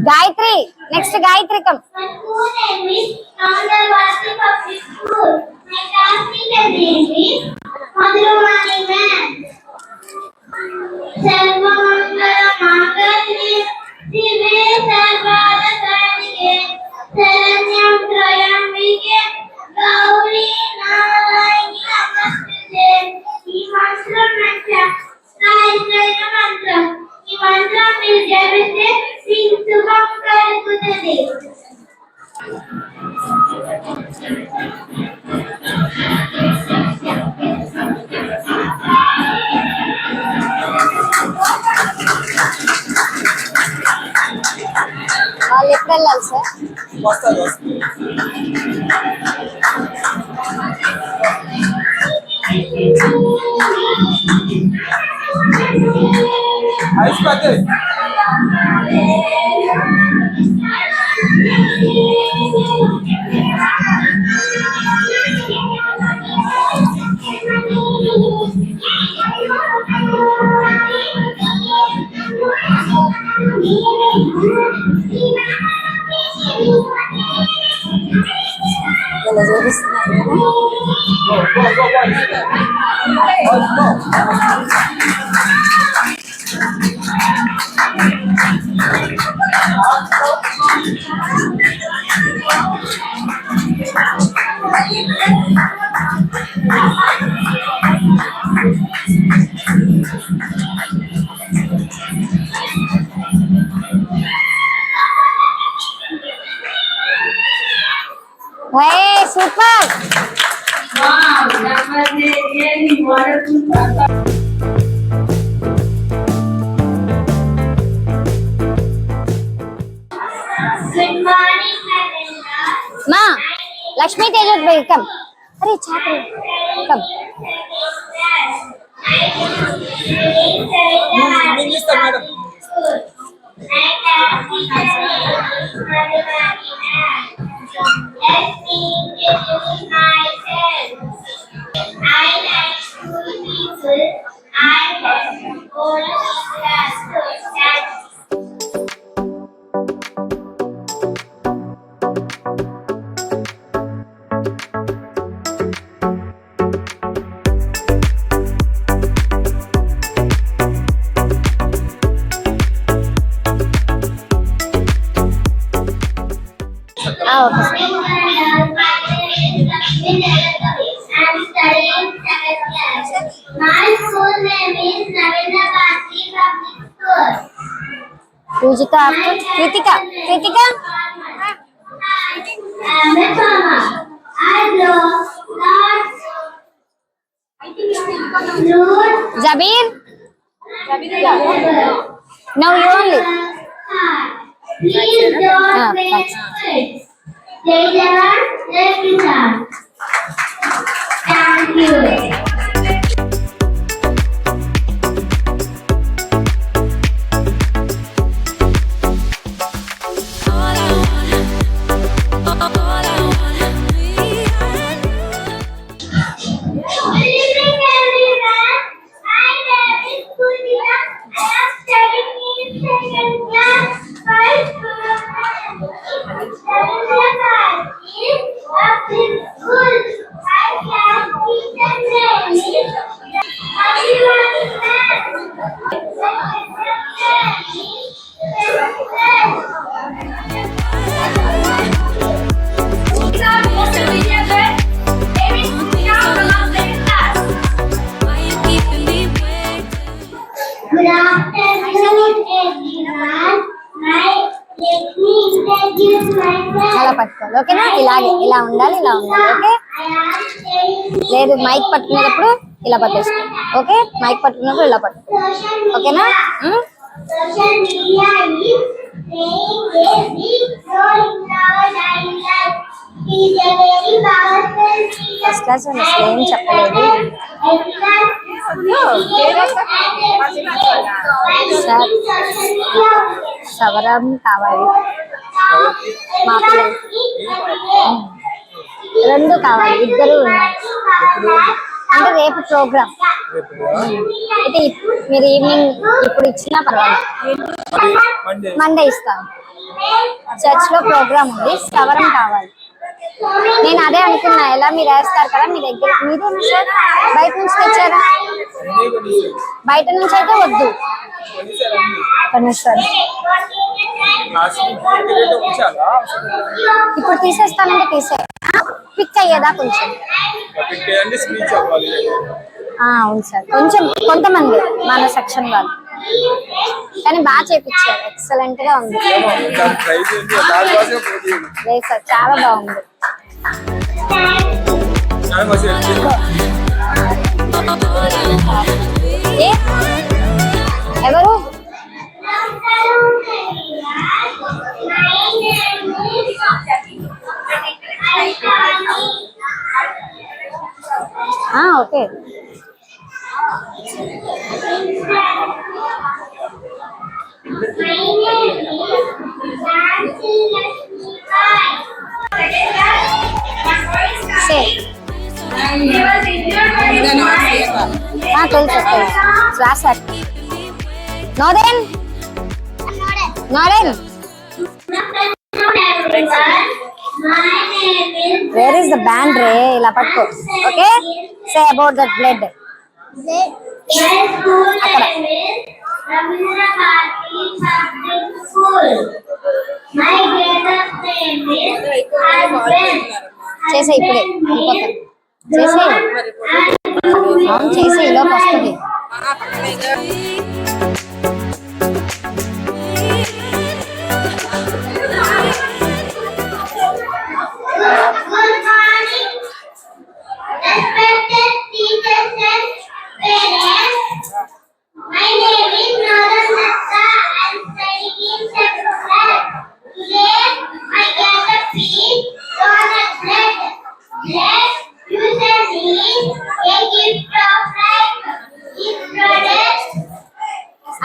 Gayatri, next Gayatri come. వెళ్ళాలి sir. Hey, super! Wow, that was really wonderful. Good morning, Ma. Lakshmi Tejot bhai, come. Arey, chapri, come. Madam. Let me introduce myself. I like school people. I have only class to study. Pujita, Kritika. Zabir. Now you only. Thank you. అలా పట్టుకోవాలి ఓకేనా ఇలాగే ఇలా ఉండాలి okay లేదు mic పట్టుకునేటప్పుడు ఇలా పట్టేసుకో okay mic పట్టుకున్నప్పుడు ఇలా పట్టుకో ఓకేనా ఫస్ట్ క్లాస్ వాళ్ళు అసలు ఏం చెప్పలేదు. సార్ సవరం కావాలి మా పిల్లలకి, రెండు కావాలి, ఇద్దరు ఉన్నారు. అంటే రేపు ప్రోగ్రామ్ అయితే మీరు ఈవినింగ్ ఇప్పుడు ఇచ్చినా పర్వాలేదు, మండే ఇస్తాను. చర్చ్ లో ప్రోగ్రామ్ ఉంది, సవరం కావాలి. నేను అదే అనుకున్నా, ఎలా మీరు వేస్తారు కదా మీ దగ్గర, మీరేనా సార్ బయట నుంచి తెచ్చారా? బయట నుంచి అయితే వద్దు, సార్ ఇప్పుడు తీసేస్తానంటే తీసే పిక్ అయ్యేదా కొంచెం. అవును సార్, కొంచెం కొంతమంది మన సెక్షన్ వాళ్ళు, కానీ బాగా చేపించారు, ఎక్సలెంట్ గా ఉంది. లేదు సార్, చాలా బాగుంది. ఎవరు ఓకే. తెలుసు రాశారు. నోడెన్ నోడెన్ వేర్ ఇస్ ద బ్యాండ్ రే, ఇలా పట్టుకో. Okay, say about that blood అక్కడ. చేసే ఇప్పుడే చేసే, అవును చేసే, ఈలోపు వస్తుంది.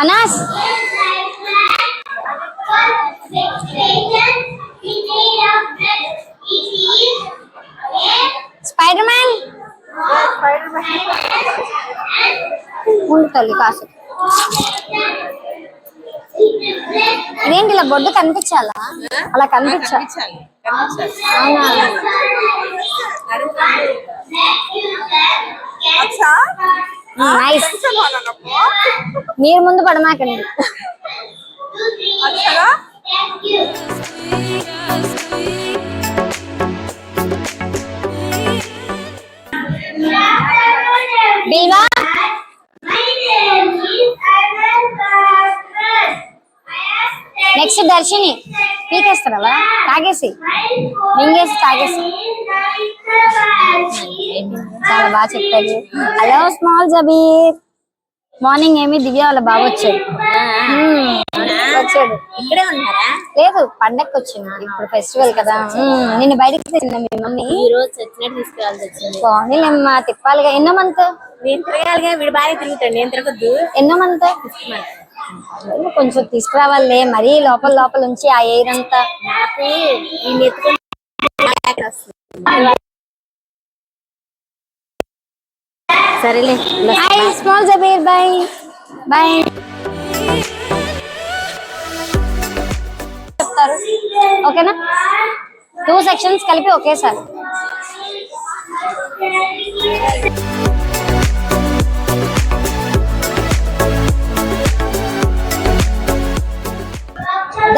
Anas, Spider-Man. ఉంటుంది కాసు. ఇదేంటి ఇలా బొడ్డు కనిపించాలా? అలా కనిపించాలి. అవునా, నైస్. మీరు ముందు పడమాకండి. బిల్వా, నెక్స్ట్ దర్శిని. పీకేస్తారా? తాగేసి మింగేసి తాగేసి. చాలా బాగా చెప్పారు. Hello small Jabeur. మార్నింగ్ ఏమి దివ్య వాళ్ళ బాబు వచ్చాడు. ఇక్కడే ఉన్నారా? లేదు, పండగకి వచ్చిన, ఇప్పుడు ఫెస్టివల్ కదా. నిన్ను బయటకి తెచ్చిందా మీ మమ్మీ? ఈ రోజు చచ్చినట్టు తీసుకురావాల్సి వచ్చింది. పోనీలేమ్మా, తిప్పాలిగా. ఎన్నో మంత్? నేను తిరగాలిగా, వీడు బాగా తిరుగుతాడు, నేను తిరగద్దు. ఎన్నో మంత్? కొంచెం తీసుకురావాలే, మరీ లోపల లోపల ఉంచి ఆ ఎయిర్ అంతా. నాకు ఈ నెత్తుకొని సరేలే. Hi small Jabir, bye bye చెప్తారు. ఓకేనా? 2 సెక్షన్స్ కలిపి ఒకేసారి.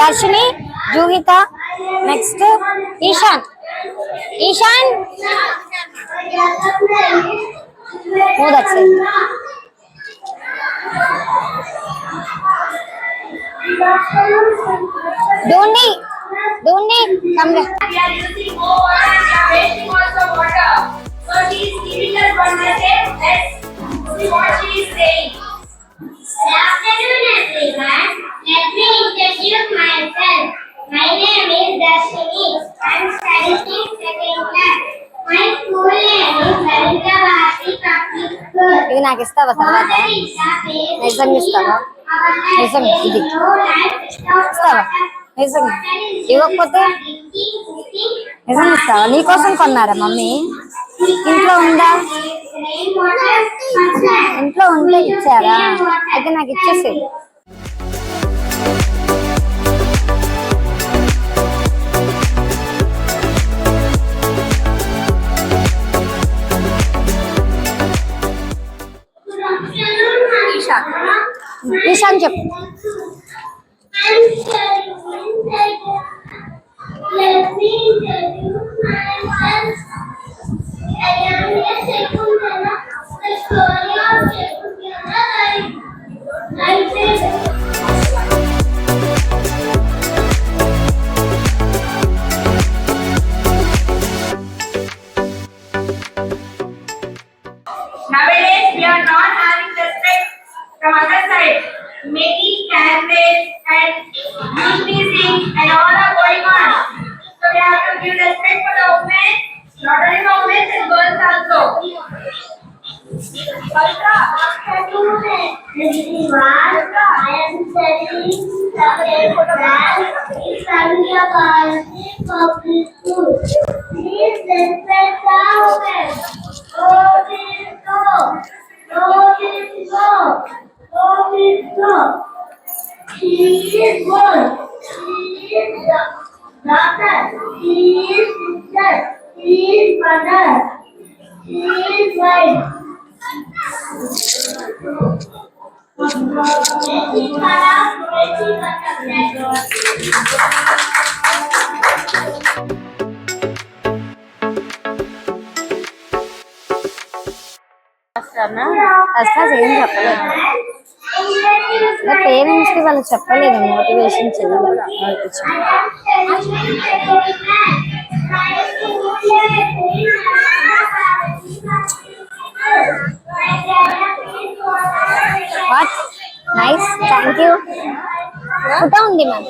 Darshini, Juhita, next Ishan. Ishan, move that side. Dondi, come here. We are using over and we are wasting also water. So she is giving us one message. Let's see what she is saying. Good afternoon, everyone. Let me introduce myself. నాకు ఇస్తావా తర్వాత? నిజంగా ఇస్తావా? నిజంగా ఇది ఇస్తావా? నిజంగా ఇవ్వకపోతే నిజంగా ఇస్తావా? నీకోసం కొన్నారా మమ్మీ? ఇంట్లో ఉందా? ఇంట్లో ఉంటే ఇచ్చారా? అయితే నాకు ఇచ్చేసి. ఈషా అని చెప్పు. Let me introduce myself. I am a Shekuntala, the story of Shekuntala life. Nowadays, we are not having respect from other side. Many cameras and missing and all are going on. So we have to give respect for the women, not only for women and girls also. Palka, everyone, I am studying subject math in Samia Bharati Public School. Please respect the women. Go, please go. Go, please go. Go, please go. She is good. She is daughter. She is sister. She is mother. She is wife. అసలు ఏం చెప్పలేదు. Parents కి వాళ్ళు చెప్పలేదు, motivation చేయలేదు. What nice, thank you. Photo ఉంది ma'am.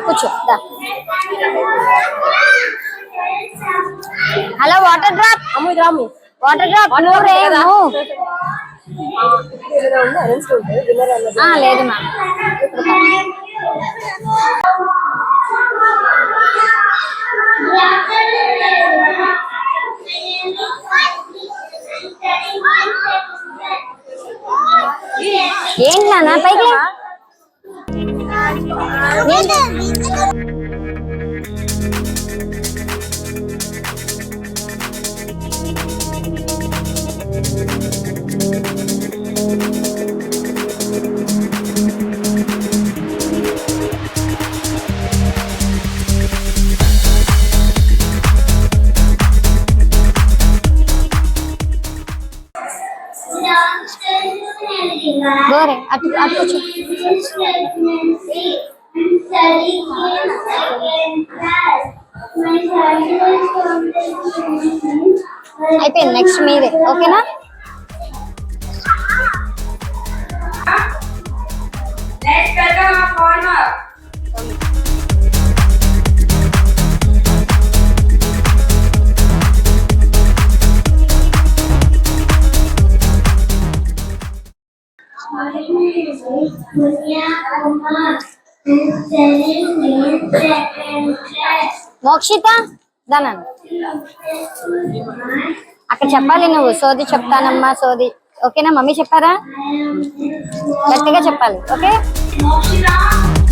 కూర్చో. Hello water drop. Water drop లేదు మ్యామ్. ఏంటి నాన్న పైకి? గోరే అటు అటు కూర్చో. అయిపోయింది, నెక్స్ట్ మీరే. ఓకేనా? Let's welcome our farmer. Mokshita దానన్ అక్కడ చెప్పాలి నువ్వు. సోది చెప్తానమ్మా సోది. ఓకేనా? మమ్మీ చెప్పారా? గట్టిగా చెప్పాలి. Okay? Mokshita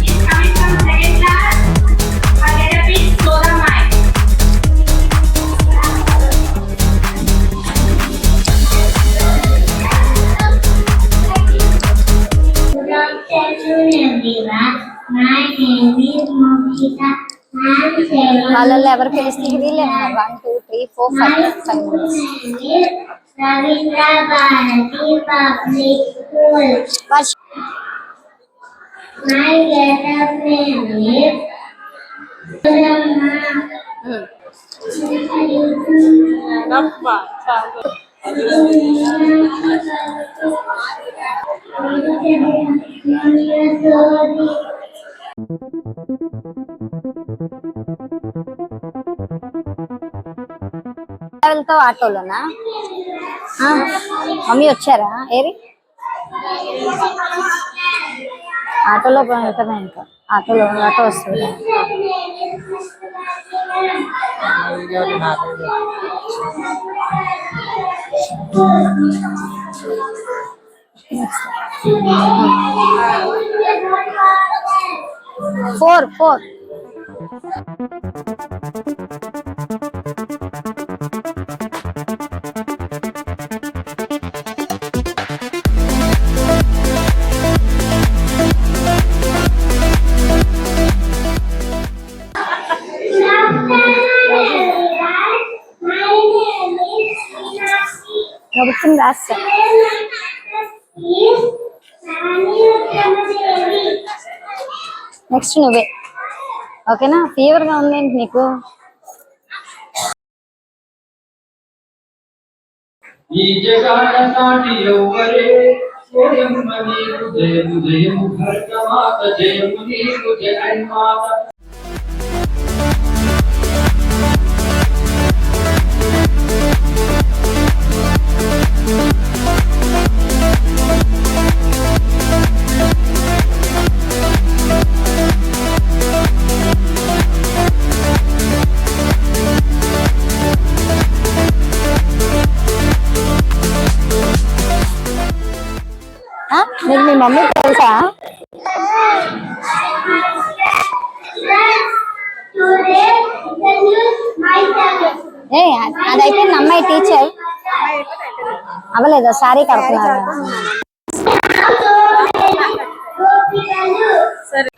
is coming from second class. Her letter is Soda Mai. Good afternoon, everyone. My name is Mokshita. వాళ్ళల్లో ఎవరు పిలిస్తే వీళ్ళే. 1 2 3 4 5 minutes. Ravindra Bharati Public School. My letter name is వెళ్తావు ఆటోలోనా? మమ్మీ వచ్చారా? ఏరి ఆటోలో వెళ్తామే, ఇంకా ఆటో వస్తుంది. ఫోర్ కూర్చుని రాస్తా. నెక్స్ట్ నువ్వే, ఓకేనా? ఫీవర్ గా ఉంది నీకు? ఈ జగాన సాటి ఎవ్వరే జయము నీకు జయము జయము భరతమాత జయము నీకు జగన్మాత. నీకు మీ మమ్మీ తెలుసా? ఏ అది అయిపోయింది. అమ్మాయి టీచర్ అవ్వలేదా? సారీ కడుతున్నారు.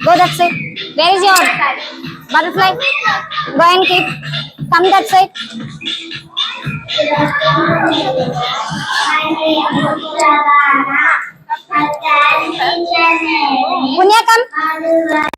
Go that side. Where is your butterfly? Go and keep. Come that side. Punya come.